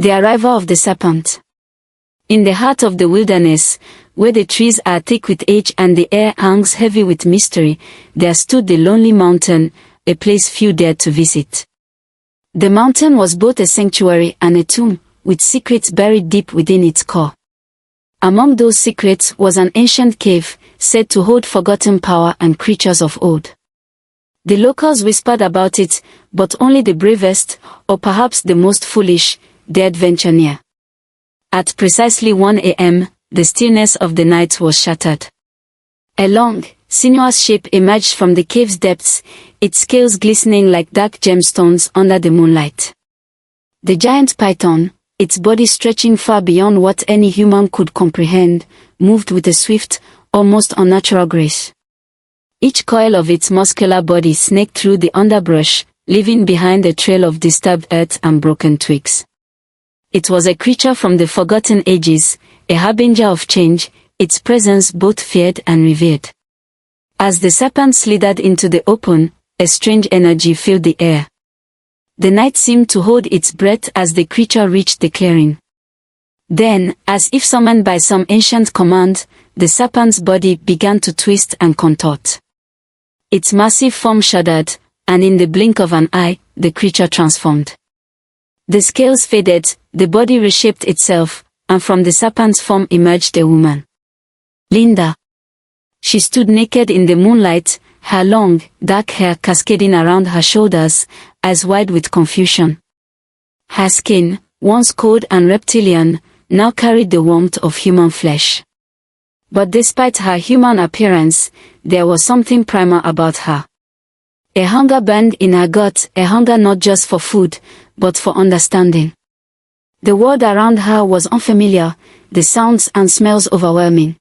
The arrival of the serpent. In the heart of the wilderness, where the trees are thick with age and the air hangs heavy with mystery, there stood the lonely mountain, a place few dared to visit. The mountain was both a sanctuary and a tomb, with secrets buried deep within its core. Among those secrets was an ancient cave, said to hold forgotten power and creatures of old. The locals whispered about it, but only the bravest, or perhaps the most foolish, dared venture near. At precisely 1 a.m., the stillness of the night was shattered. A long, sinuous shape emerged from the cave's depths, its scales glistening like dark gemstones under the moonlight. The giant python, its body stretching far beyond what any human could comprehend, moved with a swift, almost unnatural grace. Each coil of its muscular body snaked through the underbrush, leaving behind a trail of disturbed earth and broken twigs. It was a creature from the forgotten ages, a harbinger of change, its presence both feared and revered. As the serpent slithered into the open, a strange energy filled the air. The night seemed to hold its breath as the creature reached the clearing. Then, as if summoned by some ancient command, the serpent's body began to twist and contort. Its massive form shuddered, and in the blink of an eye, the creature transformed. The scales faded, the body reshaped itself, and from the serpent's form emerged a woman. Linda. She stood naked in the moonlight, her long, dark hair cascading around her shoulders, eyes wide with confusion. Her skin, once cold and reptilian, now carried the warmth of human flesh. But despite her human appearance, there was something primal about her. A hunger burned in her gut, a hunger not just for food, but for understanding. The world around her was unfamiliar, the sounds and smells overwhelming.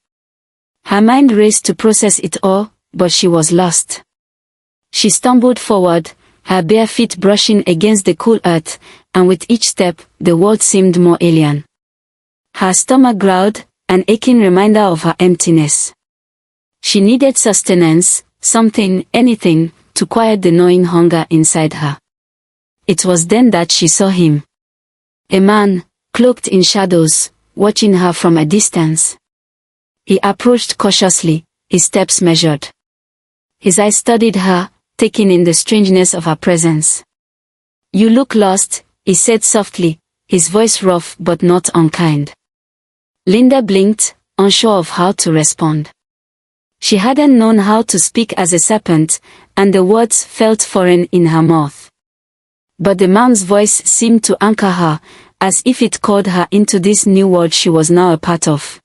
Her mind raced to process it all, but she was lost. She stumbled forward, her bare feet brushing against the cool earth, and with each step, the world seemed more alien. Her stomach growled, an aching reminder of her emptiness. She needed sustenance, something, anything, to quiet the gnawing hunger inside her. It was then that she saw him. A man, cloaked in shadows, watching her from a distance. He approached cautiously, his steps measured. His eyes studied her, taking in the strangeness of her presence. "You look lost," he said softly, his voice rough but not unkind. Linda blinked, unsure of how to respond. She hadn't known how to speak as a serpent, and the words felt foreign in her mouth. But the man's voice seemed to anchor her, as if it called her into this new world she was now a part of.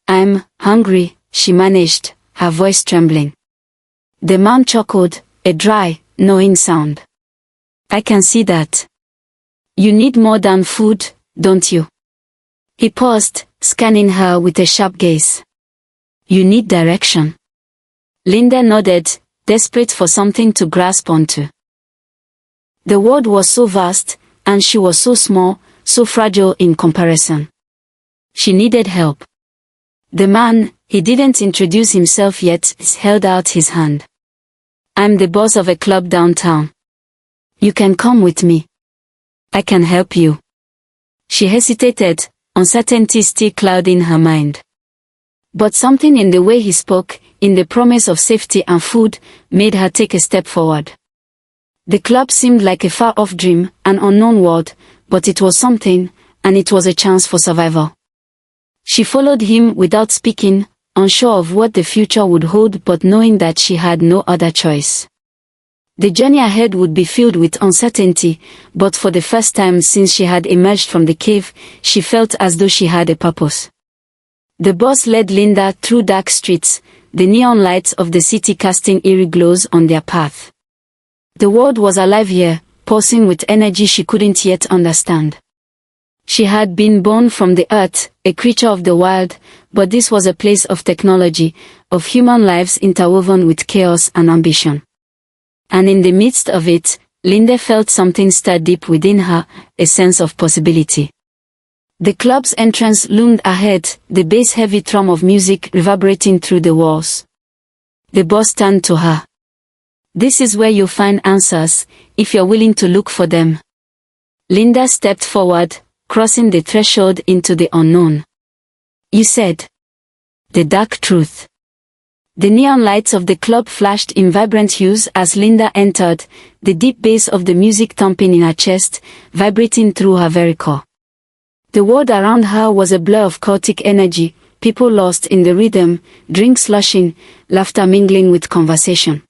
"I'm hungry," she managed, her voice trembling. The man chuckled, a dry, knowing sound. "I can see that. You need more than food, don't you?" He paused, scanning her with a sharp gaze. "You need direction." Linda nodded, desperate for something to grasp onto. The world was so vast, and she was so small, so fragile in comparison. She needed help. The man, he didn't introduce himself yet, held out his hand. "I'm the boss of a club downtown. You can come with me. I can help you." She hesitated, uncertainty still clouding her mind. But something in the way he spoke, in the promise of safety and food, made her take a step forward. The club seemed like a far-off dream, an unknown world, but it was something, and it was a chance for survival. She followed him without speaking, unsure of what the future would hold but knowing that she had no other choice. The journey ahead would be filled with uncertainty, but for the first time since she had emerged from the cave, she felt as though she had a purpose. The boss led Linda through dark streets, the neon lights of the city casting eerie glows on their path. The world was alive here, pulsing with energy she couldn't yet understand. She had been born from the earth, a creature of the wild, but this was a place of technology, of human lives interwoven with chaos and ambition. And in the midst of it, Linda felt something stir deep within her, a sense of possibility. The club's entrance loomed ahead, the bass-heavy thrum of music reverberating through the walls. The boss turned to her. "This is where you'll find answers, if you're willing to look for them." Linda stepped forward, crossing the threshold into the unknown. You said. The dark truth. The neon lights of the club flashed in vibrant hues as Linda entered, the deep bass of the music thumping in her chest, vibrating through her very core. The world around her was a blur of chaotic energy, people lost in the rhythm, drinks slushing, laughter mingling with conversation.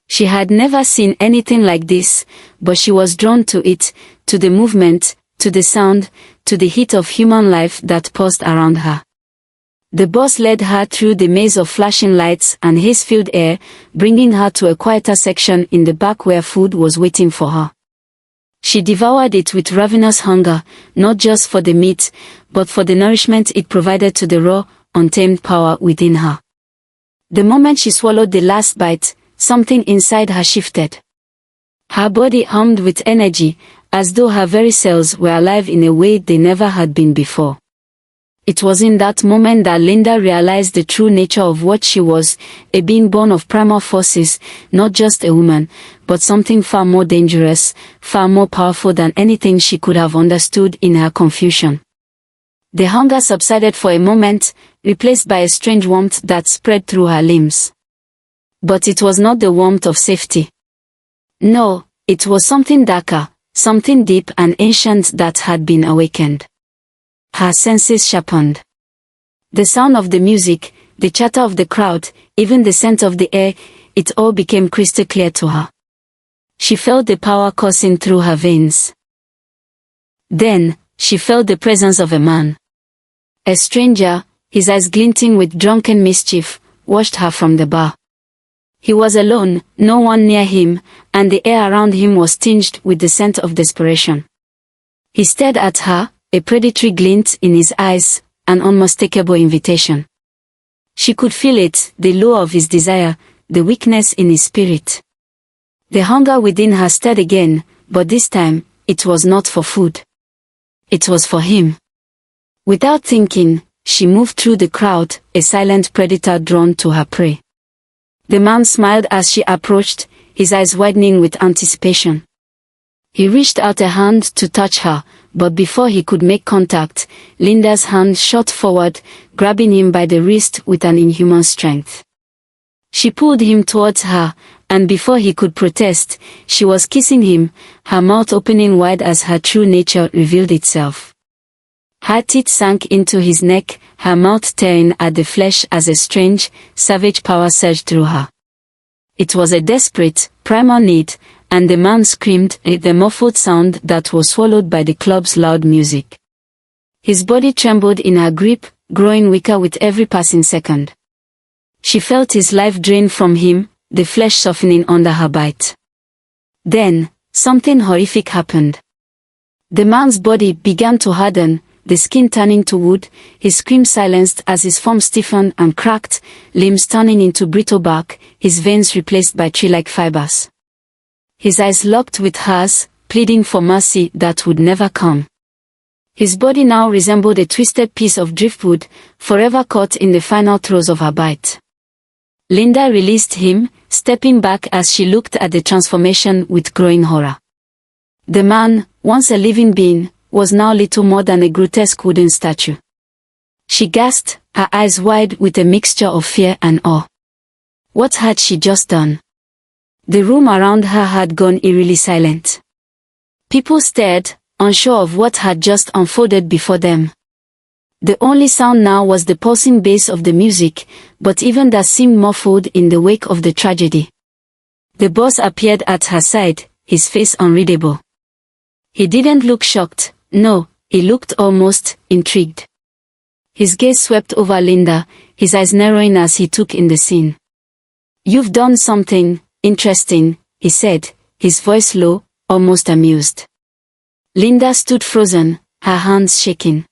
She had never seen anything like this, but she was drawn to it, to the movement, to the sound, to the heat of human life that pulsed around her. The boss led her through the maze of flashing lights and haze-filled air, bringing her to a quieter section in the back where food was waiting for her. She devoured it with ravenous hunger, not just for the meat, but for the nourishment it provided to the raw, untamed power within her. The moment she swallowed the last bite, something inside her shifted. Her body hummed with energy, as though her very cells were alive in a way they never had been before. It was in that moment that Linda realized the true nature of what she was, a being born of primal forces, not just a woman, but something far more dangerous, far more powerful than anything she could have understood in her confusion. The hunger subsided for a moment, replaced by a strange warmth that spread through her limbs. But it was not the warmth of safety. No, it was something darker, something deep and ancient that had been awakened. Her senses sharpened. The sound of the music, the chatter of the crowd, even the scent of the air, it all became crystal clear to her. She felt the power coursing through her veins. Then, she felt the presence of a man. A stranger, his eyes glinting with drunken mischief, watched her from the bar. He was alone, no one near him, and the air around him was tinged with the scent of desperation. He stared at her, a predatory glint in his eyes, an unmistakable invitation. She could feel it, the lure of his desire, the weakness in his spirit. The hunger within her stirred again, but this time, it was not for food. It was for him. Without thinking, she moved through the crowd, a silent predator drawn to her prey. The man smiled as she approached, his eyes widening with anticipation. He reached out a hand to touch her, but before he could make contact, Linda's hand shot forward, grabbing him by the wrist with an inhuman strength. She pulled him towards her, and before he could protest, she was kissing him, her mouth opening wide as her true nature revealed itself. Her teeth sank into his neck, her mouth tearing at the flesh as a strange, savage power surged through her. It was a desperate, primal need, and the man screamed with a muffled sound that was swallowed by the club's loud music. His body trembled in her grip, growing weaker with every passing second. She felt his life drain from him, the flesh softening under her bite. Then, something horrific happened. The man's body began to harden, the skin turning to wood, his scream silenced as his form stiffened and cracked, limbs turning into brittle bark, his veins replaced by tree-like fibers. His eyes locked with hers, pleading for mercy that would never come. His body now resembled a twisted piece of driftwood, forever caught in the final throes of her bite. Linda released him, stepping back as she looked at the transformation with growing horror. The man, once a living being, was now little more than a grotesque wooden statue. She gasped, her eyes wide with a mixture of fear and awe. What had she just done? The room around her had gone eerily silent. People stared, unsure of what had just unfolded before them. The only sound now was the pulsing bass of the music, but even that seemed muffled in the wake of the tragedy. The boss appeared at her side, his face unreadable. He didn't look shocked, no, he looked almost intrigued. His gaze swept over Linda, his eyes narrowing as he took in the scene. "You've done something interesting," he said, his voice low, almost amused. Linda stood frozen, her hands shaking.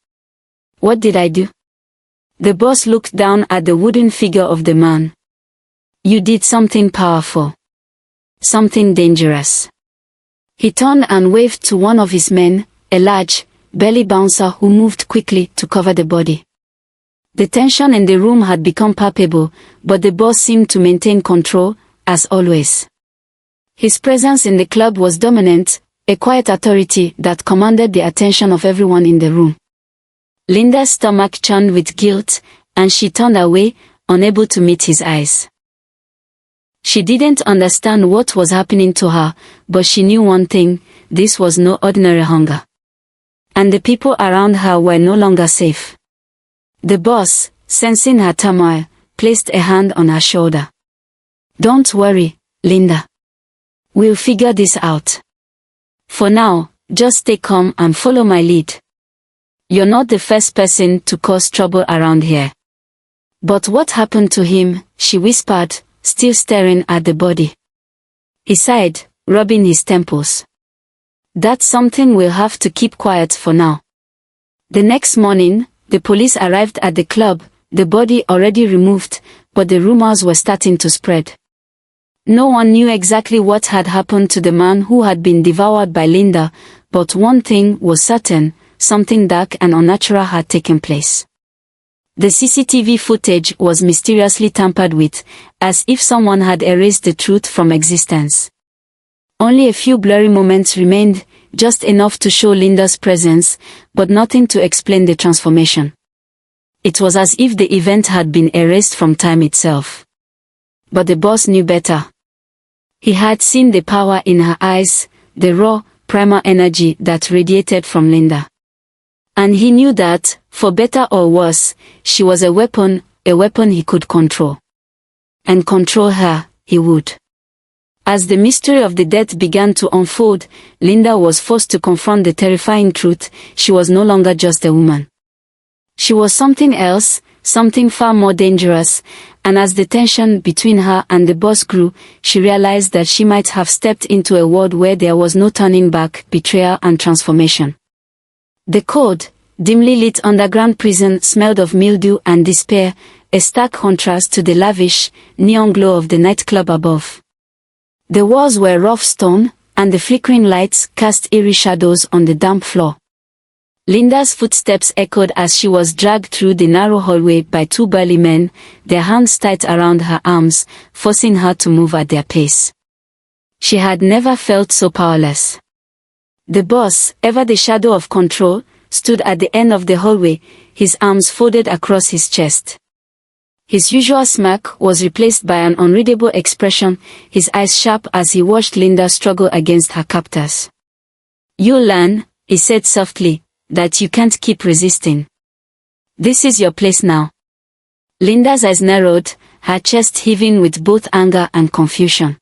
"What did I do?" The boss looked down at the wooden figure of the man. "You did something powerful. Something dangerous." He turned and waved to one of his men, a large, belly bouncer who moved quickly to cover the body. The tension in the room had become palpable, but the boss seemed to maintain control, as always. His presence in the club was dominant, a quiet authority that commanded the attention of everyone in the room. Linda's stomach churned with guilt, and she turned away, unable to meet his eyes. She didn't understand what was happening to her, but she knew one thing: this was no ordinary hunger. And the people around her were no longer safe. The boss, sensing her turmoil, placed a hand on her shoulder. "Don't worry, Linda. We'll figure this out. For now, just stay calm and follow my lead. You're not the first person to cause trouble around here." "But what happened to him?" she whispered, still staring at the body. He sighed, rubbing his temples. "That's something we'll have to keep quiet for now." The next morning, the police arrived at the club, the body already removed, but the rumors were starting to spread. No one knew exactly what had happened to the man who had been devoured by Linda, but one thing was certain: something dark and unnatural had taken place. The CCTV footage was mysteriously tampered with, as if someone had erased the truth from existence. Only a few blurry moments remained, just enough to show Linda's presence, but nothing to explain the transformation. It was as if the event had been erased from time itself. But the boss knew better. He had seen the power in her eyes, the raw, primal energy that radiated from Linda. And he knew that, for better or worse, she was a weapon he could control. And control her, he would. As the mystery of the death began to unfold, Linda was forced to confront the terrifying truth: she was no longer just a woman. She was something else, something far more dangerous, and as the tension between her and the boss grew, she realized that she might have stepped into a world where there was no turning back: betrayal and transformation. The cold, dimly lit underground prison smelled of mildew and despair, a stark contrast to the lavish, neon glow of the nightclub above. The walls were rough stone, and the flickering lights cast eerie shadows on the damp floor. Linda's footsteps echoed as she was dragged through the narrow hallway by two burly men, their hands tight around her arms, forcing her to move at their pace. She had never felt so powerless. The boss, ever the shadow of control, stood at the end of the hallway, his arms folded across his chest. His usual smirk was replaced by an unreadable expression, his eyes sharp as he watched Linda struggle against her captors. "You'll learn," he said softly, "that you can't keep resisting. This is your place now." Linda's eyes narrowed, her chest heaving with both anger and confusion.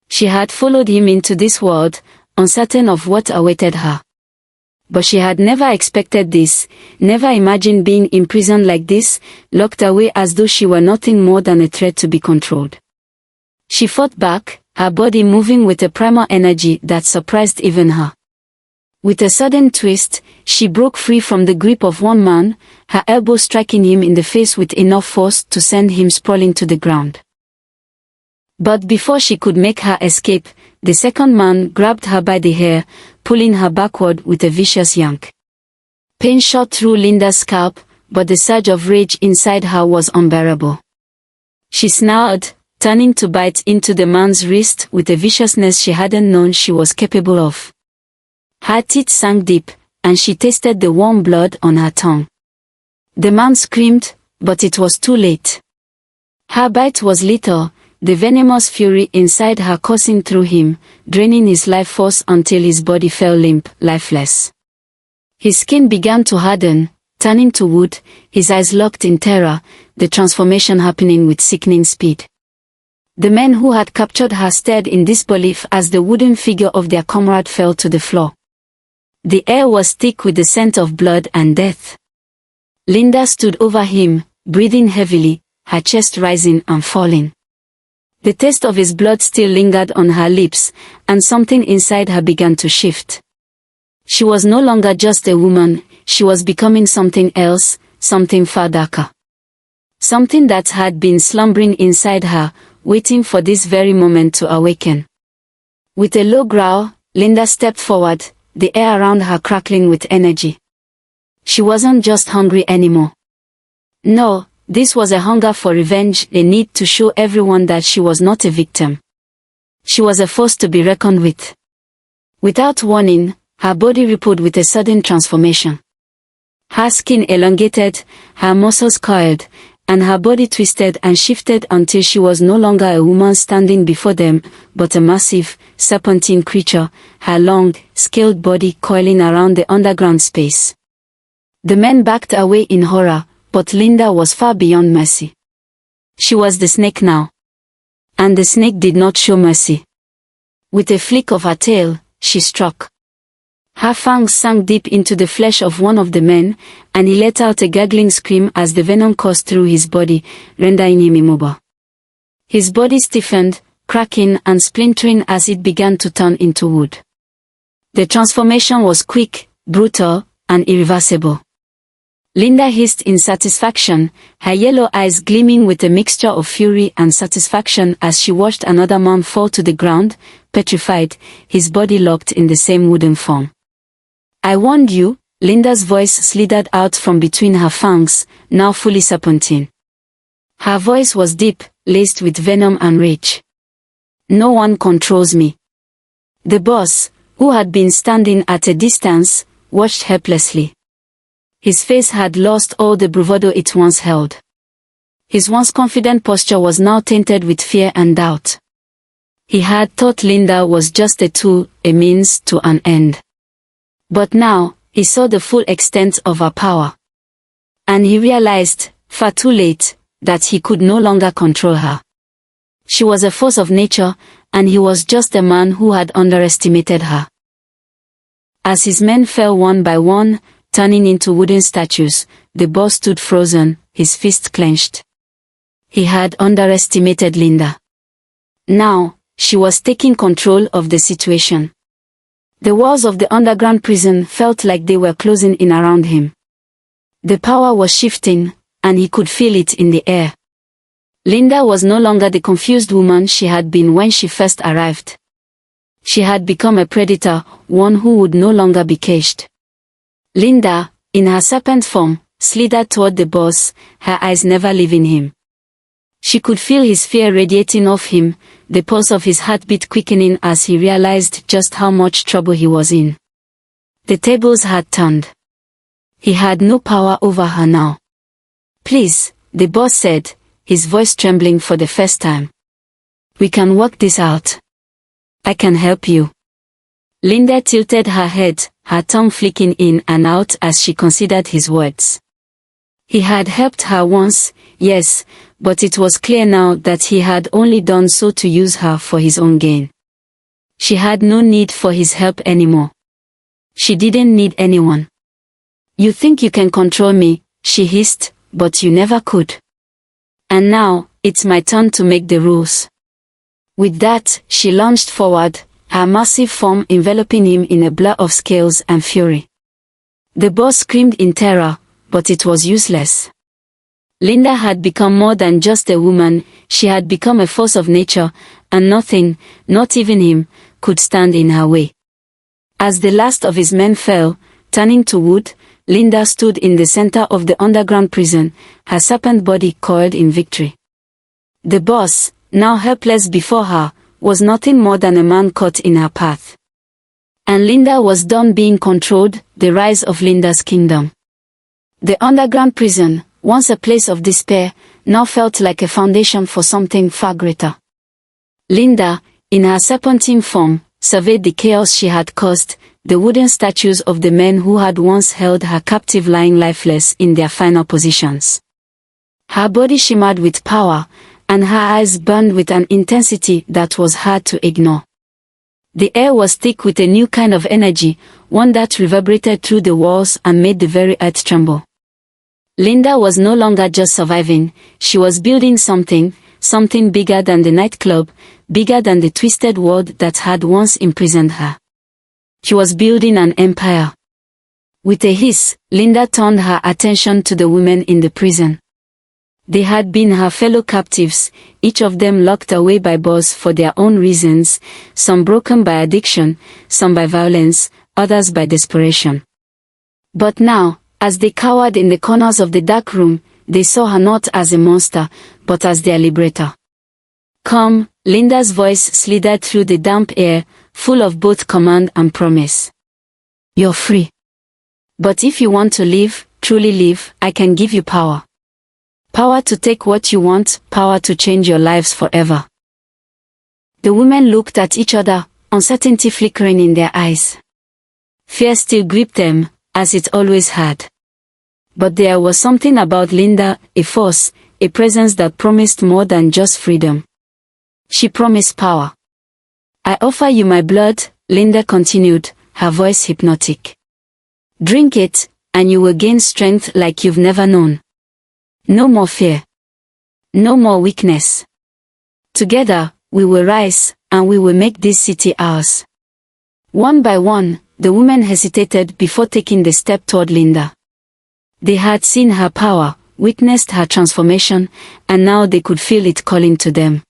She had followed him into this world, uncertain of what awaited her. But she had never expected this, never imagined being imprisoned like this, locked away as though she were nothing more than a threat to be controlled. She fought back, her body moving with a primal energy that surprised even her. With a sudden twist, she broke free from the grip of one man, her elbow striking him in the face with enough force to send him sprawling to the ground. But before she could make her escape, the second man grabbed her by the hair, pulling her backward with a vicious yank. Pain shot through Linda's scalp, but the surge of rage inside her was unbearable. She snarled, turning to bite into the man's wrist with a viciousness she hadn't known she was capable of. Her teeth sank deep, and she tasted the warm blood on her tongue. The man screamed, but it was too late. Her bite was lethal, the venomous fury inside her coursing through him, draining his life force until his body fell limp, lifeless. His skin began to harden, turning to wood, his eyes locked in terror, the transformation happening with sickening speed. The men who had captured her stared in disbelief as the wooden figure of their comrade fell to the floor. The air was thick with the scent of blood and death. Linda stood over him, breathing heavily, her chest rising and falling. The taste of his blood still lingered on her lips, and something inside her began to shift. She was no longer just a woman, she was becoming something else, something far darker. Something that had been slumbering inside her, waiting for this very moment to awaken. With a low growl, Linda stepped forward, the air around her crackling with energy. She wasn't just hungry anymore. No, this was a hunger for revenge, a need to show everyone that she was not a victim. She was a force to be reckoned with. Without warning, her body rippled with a sudden transformation. Her skin elongated, her muscles coiled, and her body twisted and shifted until she was no longer a woman standing before them, but a massive, serpentine creature, her long, scaled body coiling around the underground space. The men backed away in horror, but Linda was far beyond mercy. She was the snake now. And the snake did not show mercy. With a flick of her tail, she struck. Her fangs sank deep into the flesh of one of the men, and he let out a gurgling scream as the venom coursed through his body, rendering him immobile. His body stiffened, cracking and splintering as it began to turn into wood. The transformation was quick, brutal, and irreversible. Linda hissed in satisfaction, her yellow eyes gleaming with a mixture of fury and satisfaction as she watched another man fall to the ground, petrified, his body locked in the same wooden form. "I warned you," Linda's voice slithered out from between her fangs, now fully serpentine. Her voice was deep, laced with venom and rage. "No one controls me." The boss, who had been standing at a distance, watched helplessly. His face had lost all the bravado it once held. His once confident posture was now tainted with fear and doubt. He had thought Linda was just a tool, a means to an end. But now, he saw the full extent of her power. And he realized, far too late, that he could no longer control her. She was a force of nature, and he was just a man who had underestimated her. As his men fell one by one, turning into wooden statues, the boss stood frozen, his fist clenched. He had underestimated Linda. Now, she was taking control of the situation. The walls of the underground prison felt like they were closing in around him. The power was shifting, and he could feel it in the air. Linda was no longer the confused woman she had been when she first arrived. She had become a predator, one who would no longer be caged. Linda, in her serpent form, slithered toward the boss, her eyes never leaving him. She could feel his fear radiating off him, the pulse of his heartbeat quickening as he realized just how much trouble he was in. The tables had turned. He had no power over her now. "Please," the boss said, his voice trembling for the first time. "We can work this out. I can help you." Linda tilted her head, her tongue flicking in and out as she considered his words. He had helped her once, yes, but it was clear now that he had only done so to use her for his own gain. She had no need for his help anymore. She didn't need anyone. "You think you can control me," she hissed, "but you never could. And now, it's my turn to make the rules." With that, she lunged forward, her massive form enveloping him in a blur of scales and fury. The boss screamed in terror, but it was useless. Linda had become more than just a woman, she had become a force of nature, and nothing, not even him, could stand in her way. As the last of his men fell, turning to wood, Linda stood in the center of the underground prison, her serpent body coiled in victory. The boss, now helpless before her, was nothing more than a man caught in her path. And Linda was done being controlled, the rise of Linda's kingdom. The underground prison, once a place of despair, now felt like a foundation for something far greater. Linda, in her serpentine form, surveyed the chaos she had caused, the wooden statues of the men who had once held her captive lying lifeless in their final positions. Her body shimmered with power, and her eyes burned with an intensity that was hard to ignore. The air was thick with a new kind of energy, one that reverberated through the walls and made the very earth tremble. Linda was no longer just surviving, she was building something bigger than the nightclub, bigger than the twisted world that had once imprisoned her. She was building an empire. With a hiss, Linda turned her attention to the women in the prison. They had been her fellow captives, each of them locked away by boss for their own reasons, some broken by addiction, some by violence, others by desperation. But now, as they cowered in the corners of the dark room, they saw her not as a monster, but as their liberator. "Come," Linda's voice slithered through the damp air, full of both command and promise. You're free. But if you want to live, truly live, I can give you power. Power to take what you want, power to change your lives forever. The women looked at each other, uncertainty flickering in their eyes. Fear still gripped them, as it always had. But there was something about Linda, a force, a presence that promised more than just freedom. She promised power. I offer you my blood, Linda continued, her voice hypnotic. Drink it, and you will gain strength like you've never known. No more fear. No more weakness. Together, we will rise, and we will make this city ours. One by one, the women hesitated before taking the step toward Linda. They had seen her power, witnessed her transformation, and now they could feel it calling to them.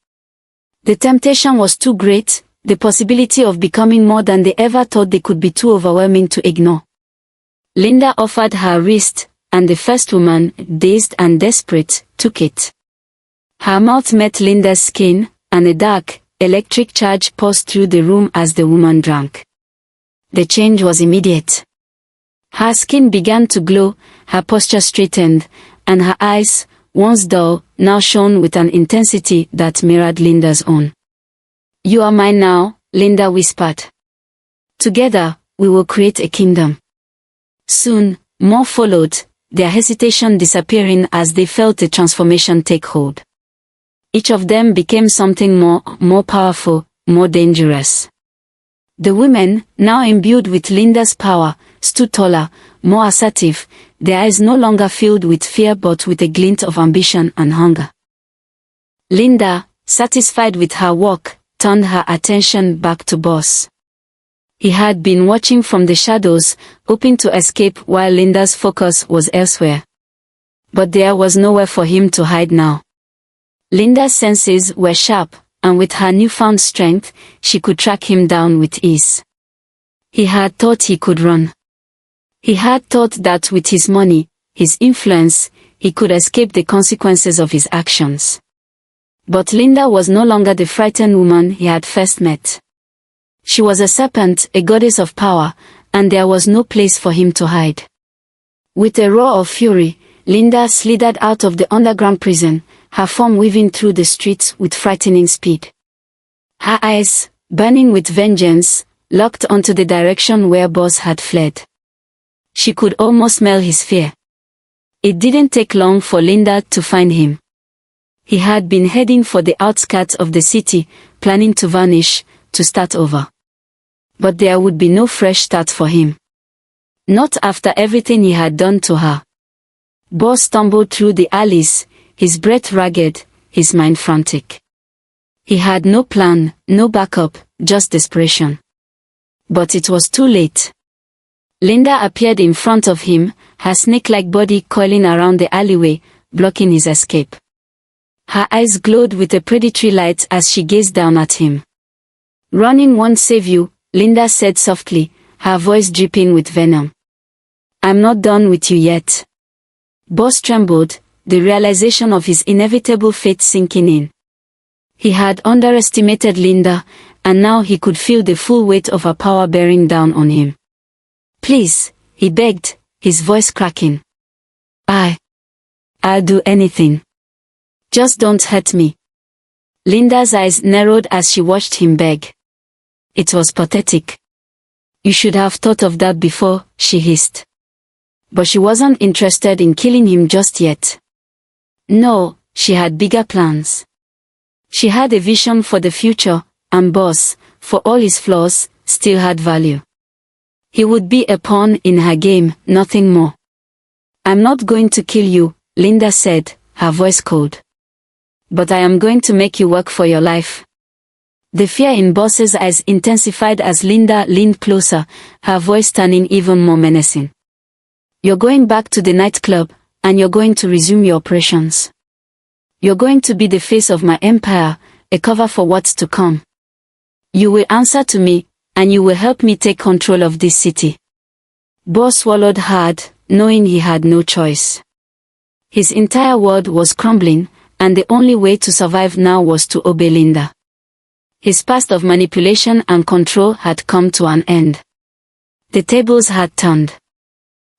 The temptation was too great, the possibility of becoming more than they ever thought they could be too overwhelming to ignore. Linda offered her wrist, and the first woman, dazed and desperate, took it. Her mouth met Linda's skin, and a dark, electric charge passed through the room as the woman drank. The change was immediate. Her skin began to glow, her posture straightened, and her eyes, once dull, now shone with an intensity that mirrored Linda's own. You are mine now, Linda whispered. Together, we will create a kingdom. Soon, more followed, their hesitation disappearing as they felt the transformation take hold. Each of them became something more powerful, more dangerous. The women, now imbued with Linda's power, stood taller, more assertive, their eyes no longer filled with fear but with a glint of ambition and hunger. Linda, satisfied with her work, turned her attention back to Boss. He had been watching from the shadows, hoping to escape while Linda's focus was elsewhere. But there was nowhere for him to hide now. Linda's senses were sharp, and with her newfound strength, she could track him down with ease. He had thought he could run. He had thought that with his money, his influence, he could escape the consequences of his actions. But Linda was no longer the frightened woman he had first met. She was a serpent, a goddess of power, and there was no place for him to hide. With a roar of fury, Linda slithered out of the underground prison, her form weaving through the streets with frightening speed. Her eyes, burning with vengeance, locked onto the direction where Boss had fled. She could almost smell his fear. It didn't take long for Linda to find him. He had been heading for the outskirts of the city, planning to vanish, to start over. But there would be no fresh start for him. Not after everything he had done to her. Boss stumbled through the alleys, his breath ragged, his mind frantic. He had no plan, no backup, just desperation. But it was too late. Linda appeared in front of him, her snake-like body coiling around the alleyway, blocking his escape. Her eyes glowed with a predatory light as she gazed down at him. Running won't save you, Linda said softly, her voice dripping with venom. I'm not done with you yet. Boss trembled, the realization of his inevitable fate sinking in. He had underestimated Linda, and now he could feel the full weight of her power bearing down on him. Please, he begged, his voice cracking. I'll do anything. Just don't hurt me. Linda's eyes narrowed as she watched him beg. It was pathetic. You should have thought of that before, she hissed. But she wasn't interested in killing him just yet. No, she had bigger plans. She had a vision for the future, and Boss, for all his flaws, still had value. He would be a pawn in her game, nothing more. I'm not going to kill you, Linda said, her voice cold. But I am going to make you work for your life. The fear in Boss's eyes intensified as Linda leaned closer, her voice turning even more menacing. You're going back to the nightclub, and you're going to resume your operations. You're going to be the face of my empire, a cover for what's to come. You will answer to me, and you will help me take control of this city. Boss swallowed hard, knowing he had no choice. His entire world was crumbling, and the only way to survive now was to obey Linda. His past of manipulation and control had come to an end. The tables had turned.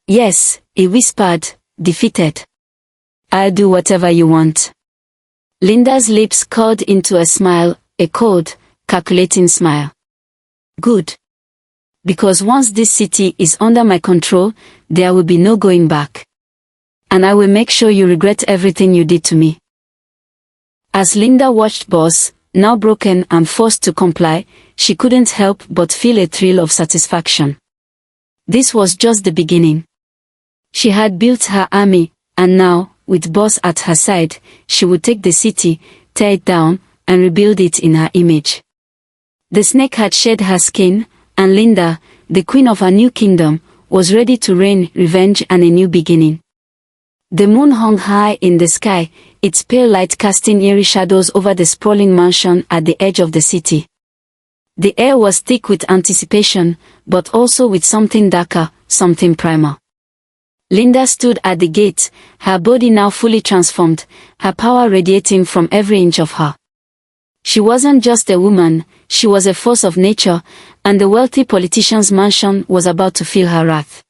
Yes, he whispered, defeated. I'll do whatever you want. Linda's lips curled into a smile, a cold, calculating smile. Good. Because once this city is under my control, there will be no going back. And I will make sure you regret everything you did to me. As Linda watched Boss, now broken and forced to comply, she couldn't help but feel a thrill of satisfaction. This was just the beginning. She had built her army, and now, with Boss at her side, she would take the city, tear it down, and rebuild it in her image. The snake had shed her skin, and Linda, the queen of her new kingdom, was ready to reign, revenge and a new beginning. The moon hung high in the sky, its pale light casting eerie shadows over the sprawling mansion at the edge of the city. The air was thick with anticipation, but also with something darker, something primal. Linda stood at the gate, her body now fully transformed, her power radiating from every inch of her. She wasn't just a woman, she was a force of nature, and the wealthy politician's mansion was about to feel her wrath.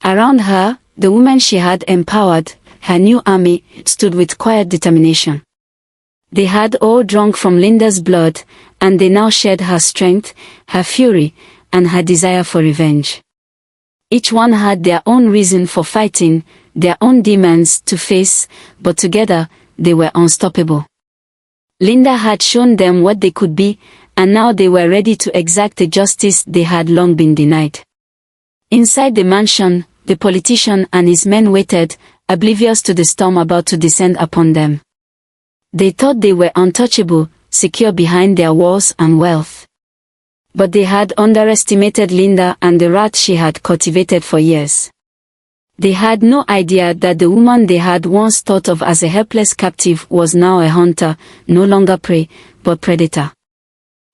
Around her, the women she had empowered, her new army, stood with quiet determination. They had all drunk from Linda's blood, and they now shared her strength, her fury, and her desire for revenge. Each one had their own reason for fighting, their own demons to face, but together, they were unstoppable. Linda had shown them what they could be, and now they were ready to exact the justice they had long been denied. Inside the mansion, the politician and his men waited, oblivious to the storm about to descend upon them. They thought they were untouchable, secure behind their walls and wealth. But they had underestimated Linda and the wrath she had cultivated for years. They had no idea that the woman they had once thought of as a helpless captive was now a hunter, no longer prey, but predator.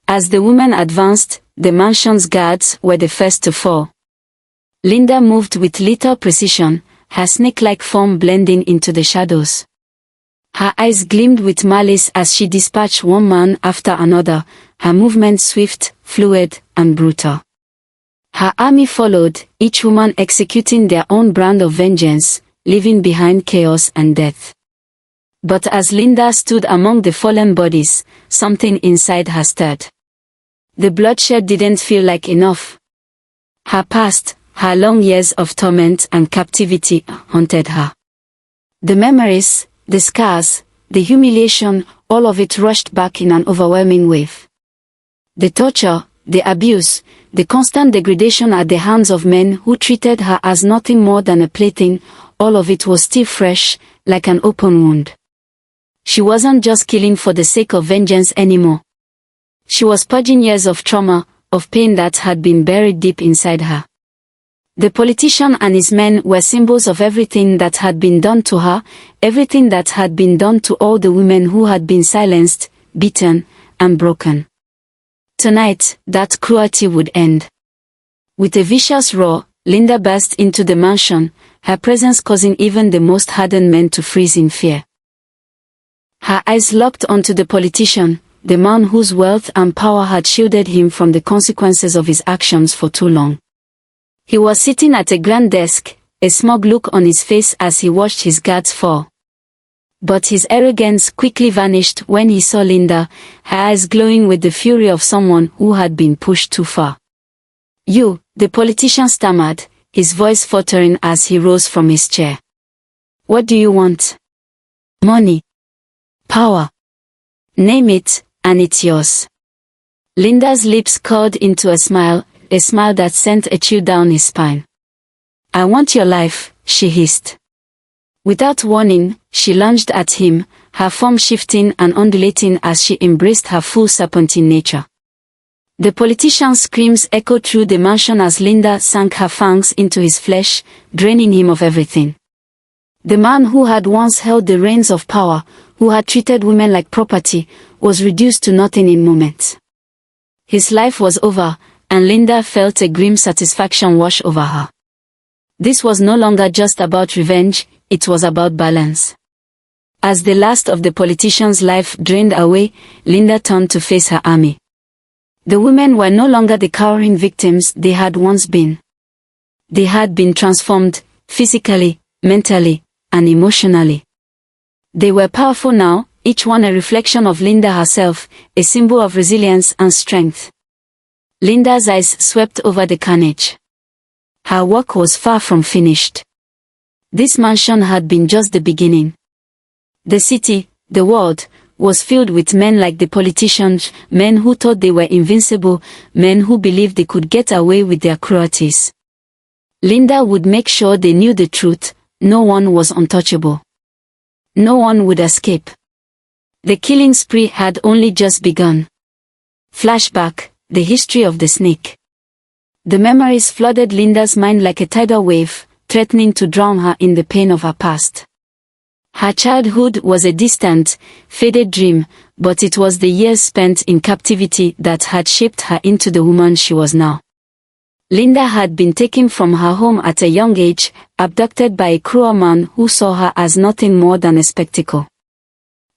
As the woman advanced, the mansion's guards were the first to fall. Linda moved with little precision, her snake-like form blending into the shadows. Her eyes gleamed with malice as she dispatched one man after another, her movements swift, fluid, and brutal. Her army followed, each woman executing their own brand of vengeance, leaving behind chaos and death. But as Linda stood among the fallen bodies, something inside her stirred. The bloodshed didn't feel like enough. Her past, her long years of torment and captivity, haunted her. The memories, the scars, the humiliation, all of it rushed back in an overwhelming wave. The torture, the abuse, the constant degradation at the hands of men who treated her as nothing more than a plaything, all of it was still fresh, like an open wound. She wasn't just killing for the sake of vengeance anymore. She was purging years of trauma, of pain that had been buried deep inside her. The politician and his men were symbols of everything that had been done to her, everything that had been done to all the women who had been silenced, beaten, and broken. Tonight, that cruelty would end. With a vicious roar, Linda burst into the mansion, her presence causing even the most hardened men to freeze in fear. Her eyes locked onto the politician, the man whose wealth and power had shielded him from the consequences of his actions for too long. He was sitting at a grand desk, a smug look on his face as he watched his guards fall. But his arrogance quickly vanished when he saw Linda, her eyes glowing with the fury of someone who had been pushed too far. "You," the politician stammered, his voice faltering as he rose from his chair. "What do you want?" "Money. Power. Name it, and it's yours." Linda's lips curled into a smile that sent a chill down his spine. "I want your life," she hissed. Without warning, she lunged at him, her form shifting and undulating as she embraced her full serpentine nature. The politician's screams echoed through the mansion as Linda sank her fangs into his flesh, draining him of everything. The man who had once held the reins of power, who had treated women like property, was reduced to nothing in moments. His life was over, and Linda felt a grim satisfaction wash over her. This was no longer just about revenge, it was about balance. As the last of the politician's life drained away, Linda turned to face her army. The women were no longer the cowering victims they had once been. They had been transformed, physically, mentally, and emotionally. They were powerful now, each one a reflection of Linda herself, a symbol of resilience and strength. Linda's eyes swept over the carnage. Her work was far from finished. This mansion had been just the beginning. The city, the world, was filled with men like the politicians, men who thought they were invincible, men who believed they could get away with their cruelties. Linda would make sure they knew the truth: no one was untouchable. No one would escape. The killing spree had only just begun. Flashback, the history of the snake. The memories flooded Linda's mind like a tidal wave, threatening to drown her in the pain of her past. Her childhood was a distant, faded dream, but it was the years spent in captivity that had shaped her into the woman she was now. Linda had been taken from her home at a young age, abducted by a cruel man who saw her as nothing more than a spectacle.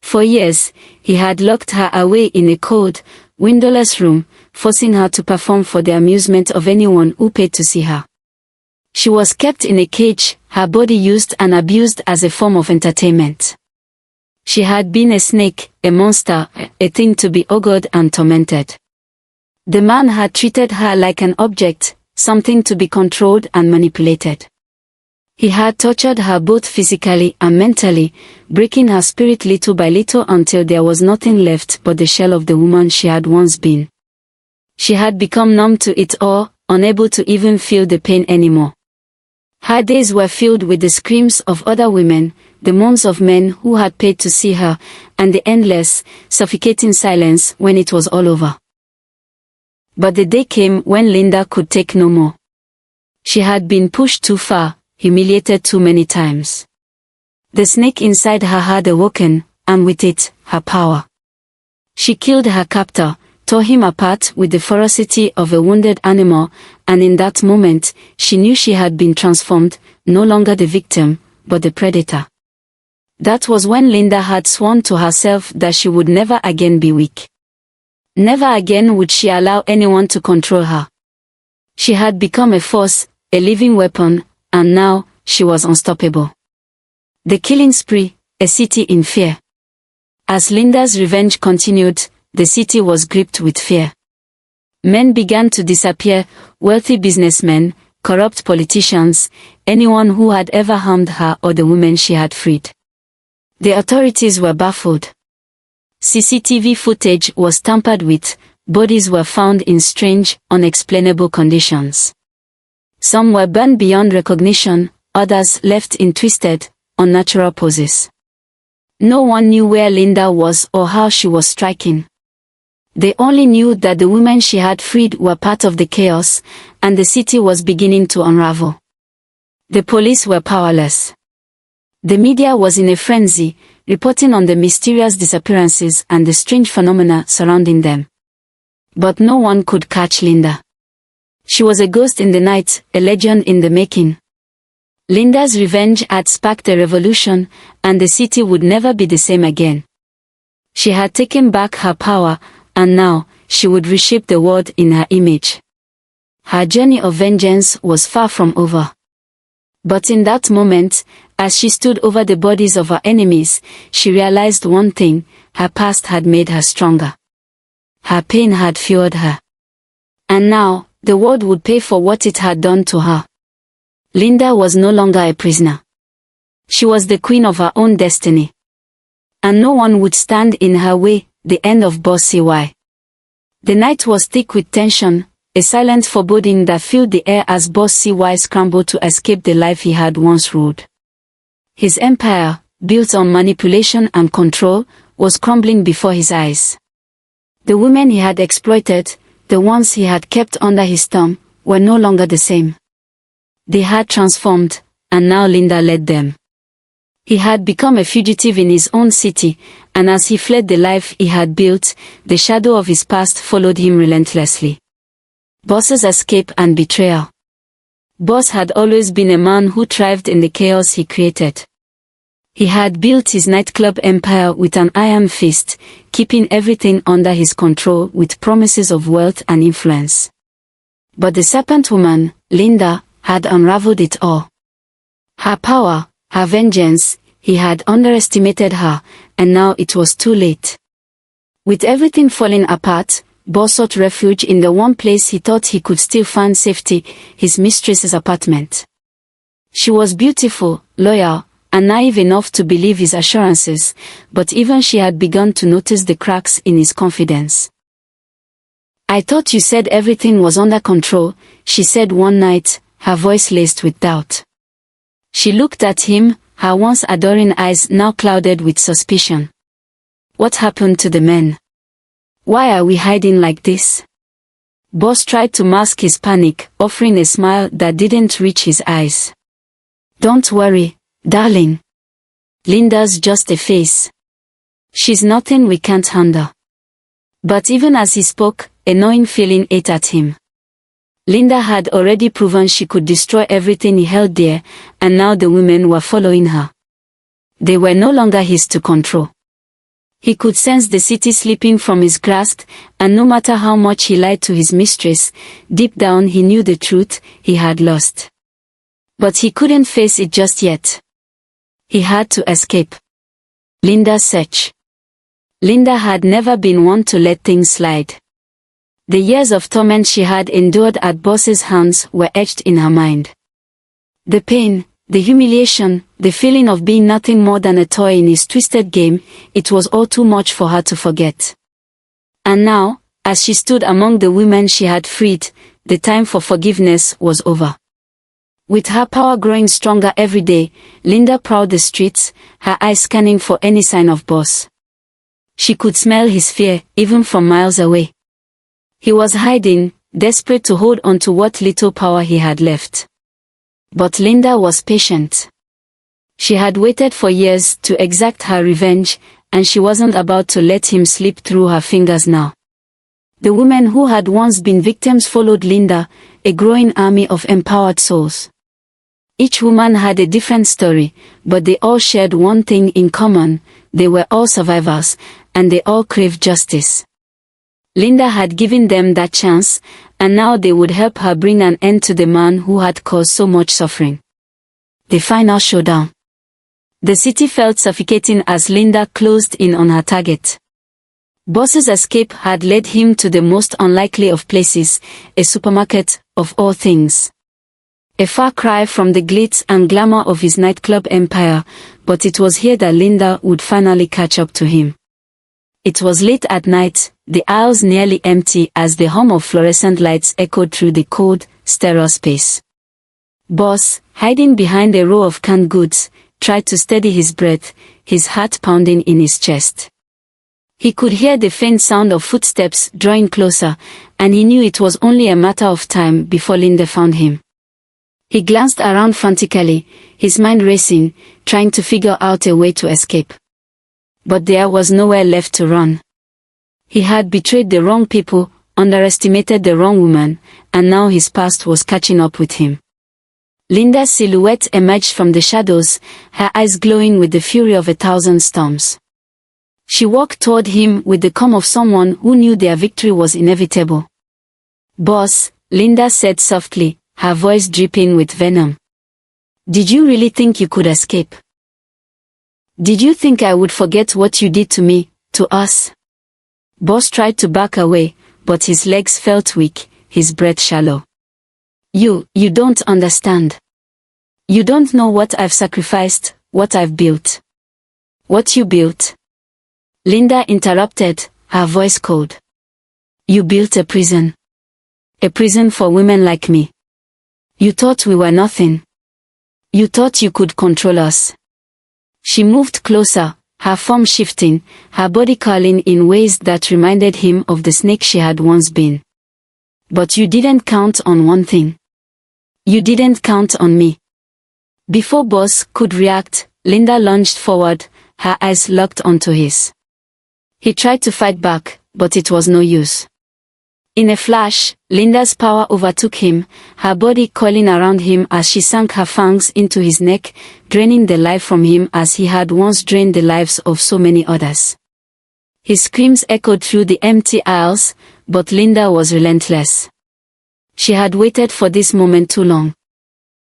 For years, he had locked her away in a cold, windowless room, forcing her to perform for the amusement of anyone who paid to see her. She was kept in a cage, her body used and abused as a form of entertainment. She had been a snake, a monster, a thing to be ogred and tormented. The man had treated her like an object, something to be controlled and manipulated. He had tortured her both physically and mentally, breaking her spirit little by little until there was nothing left but the shell of the woman she had once been. She had become numb to it all, unable to even feel the pain anymore. Her days were filled with the screams of other women, the moans of men who had paid to see her, and the endless, suffocating silence when it was all over. But the day came when Linda could take no more. She had been pushed too far, humiliated too many times. The snake inside her had awoken, and with it, her power. She killed her captor, tore him apart with the ferocity of a wounded animal, and in that moment, she knew she had been transformed, no longer the victim, but the predator. That was when Linda had sworn to herself that she would never again be weak. Never again would she allow anyone to control her. She had become a force, a living weapon, and now, she was unstoppable. The killing spree, a city in fear. As Linda's revenge continued, the city was gripped with fear. Men began to disappear, wealthy businessmen, corrupt politicians, anyone who had ever harmed her or the women she had freed. The authorities were baffled. CCTV footage was tampered with, bodies were found in strange, unexplainable conditions. Some were burned beyond recognition, others left in twisted, unnatural poses. No one knew where Linda was or how she was striking. They only knew that the women she had freed were part of the chaos, and the city was beginning to unravel. The police were powerless. The media was in a frenzy, reporting on the mysterious disappearances and the strange phenomena surrounding them. But no one could catch Linda. She was a ghost in the night, a legend in the making. Linda's revenge had sparked a revolution, and the city would never be the same again. She had taken back her power, and now, she would reshape the world in her image. Her journey of vengeance was far from over. But in that moment, as she stood over the bodies of her enemies, she realized one thing: her past had made her stronger. Her pain had fueled her. And now, the world would pay for what it had done to her. Linda was no longer a prisoner. She was the queen of her own destiny. And no one would stand in her way. The end of Boss CY. The night was thick with tension, a silent foreboding that filled the air as Boss CY scrambled to escape the life he had once ruled. His empire, built on manipulation and control, was crumbling before his eyes. The women he had exploited, the ones he had kept under his thumb, were no longer the same. They had transformed, and now Linda led them. He had become a fugitive in his own city, and as he fled the life he had built, the shadow of his past followed him relentlessly. Boss's escape and betrayal. Boss had always been a man who thrived in the chaos he created. He had built his nightclub empire with an iron fist, keeping everything under his control with promises of wealth and influence. But the serpent woman, Linda, had unraveled it all. Her power, her vengeance, he had underestimated her, and now it was too late. With everything falling apart, Boss sought refuge in the one place he thought he could still find safety, his mistress's apartment. She was beautiful, loyal, and naive enough to believe his assurances, but even she had begun to notice the cracks in his confidence. "I thought you said everything was under control," she said one night, her voice laced with doubt. She looked at him, her once adoring eyes now clouded with suspicion. "What happened to the men? Why are we hiding like this?" Boss tried to mask his panic, offering a smile that didn't reach his eyes. "Don't worry, darling. Linda's just a face. She's nothing we can't handle." But even as he spoke, a gnawing feeling ate at him. Linda had already proven she could destroy everything he held dear, and now the women were following her. They were no longer his to control. He could sense the city slipping from his grasp, and no matter how much he lied to his mistress, deep down he knew the truth: he had lost. But he couldn't face it just yet. He had to escape. Linda's search. Linda had never been one to let things slide. The years of torment she had endured at Boss's hands were etched in her mind. The pain, the humiliation, the feeling of being nothing more than a toy in his twisted game, it was all too much for her to forget. And now, as she stood among the women she had freed, the time for forgiveness was over. With her power growing stronger every day, Linda prowled the streets, her eyes scanning for any sign of Boss. She could smell his fear, even from miles away. He was hiding, desperate to hold on to what little power he had left. But Linda was patient. She had waited for years to exact her revenge, and she wasn't about to let him slip through her fingers now. The women who had once been victims followed Linda, a growing army of empowered souls. Each woman had a different story, but they all shared one thing in common: they were all survivors, and they all craved justice. Linda had given them that chance, and now they would help her bring an end to the man who had caused so much suffering. The final showdown. The city felt suffocating as Linda closed in on her target. Boss's escape had led him to the most unlikely of places, a supermarket, of all things. A far cry from the glitz and glamour of his nightclub empire, but it was here that Linda would finally catch up to him. It was late at night, the aisles nearly empty as the hum of fluorescent lights echoed through the cold, sterile space. Boss, hiding behind a row of canned goods, tried to steady his breath, his heart pounding in his chest. He could hear the faint sound of footsteps drawing closer, and he knew it was only a matter of time before Linda found him. He glanced around frantically, his mind racing, trying to figure out a way to escape. But there was nowhere left to run. He had betrayed the wrong people, underestimated the wrong woman, and now his past was catching up with him. Linda's silhouette emerged from the shadows, her eyes glowing with the fury of 1,000 storms. She walked toward him with the calm of someone who knew their victory was inevitable. "Boss," Linda said softly, her voice dripping with venom. "Did you really think you could escape? Did you think I would forget what you did to me, to us?" Boss tried to back away, but his legs felt weak, his breath shallow. You don't understand. You don't know what I've sacrificed, what I've built." "What you built?" Linda interrupted, her voice cold. "You built a prison. A prison for women like me. You thought we were nothing. You thought you could control us." She moved closer, her form shifting, her body curling in ways that reminded him of the snake she had once been. "But you didn't count on one thing. You didn't count on me." Before Boss could react, Linda lunged forward, her eyes locked onto his. He tried to fight back, but it was no use. In a flash, Linda's power overtook him, her body coiling around him as she sank her fangs into his neck, draining the life from him as he had once drained the lives of so many others. His screams echoed through the empty aisles, but Linda was relentless. She had waited for this moment too long.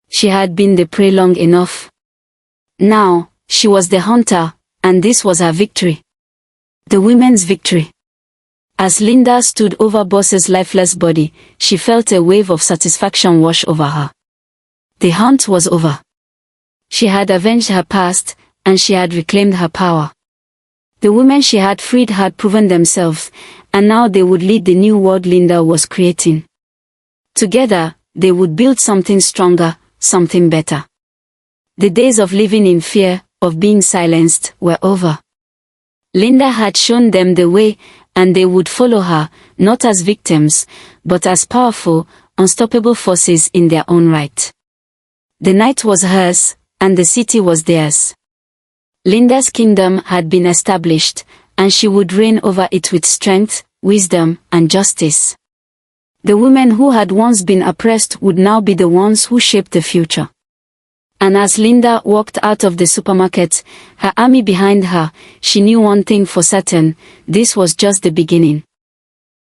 She had been the prey long enough. Now, she was the hunter, and this was her victory. The women's victory. As Linda stood over Boss's lifeless body, she felt a wave of satisfaction wash over her. The hunt was over. She had avenged her past, and she had reclaimed her power. The women she had freed had proven themselves, and now they would lead the new world Linda was creating. Together, they would build something stronger, something better. The days of living in fear, of being silenced, were over. Linda had shown them the way, and they would follow her, not as victims, but as powerful, unstoppable forces in their own right. The night was hers, and the city was theirs. Linda's kingdom had been established, and she would reign over it with strength, wisdom, and justice. The women who had once been oppressed would now be the ones who shaped the future. And as Linda walked out of the supermarket, her army behind her, she knew one thing for certain: this was just the beginning.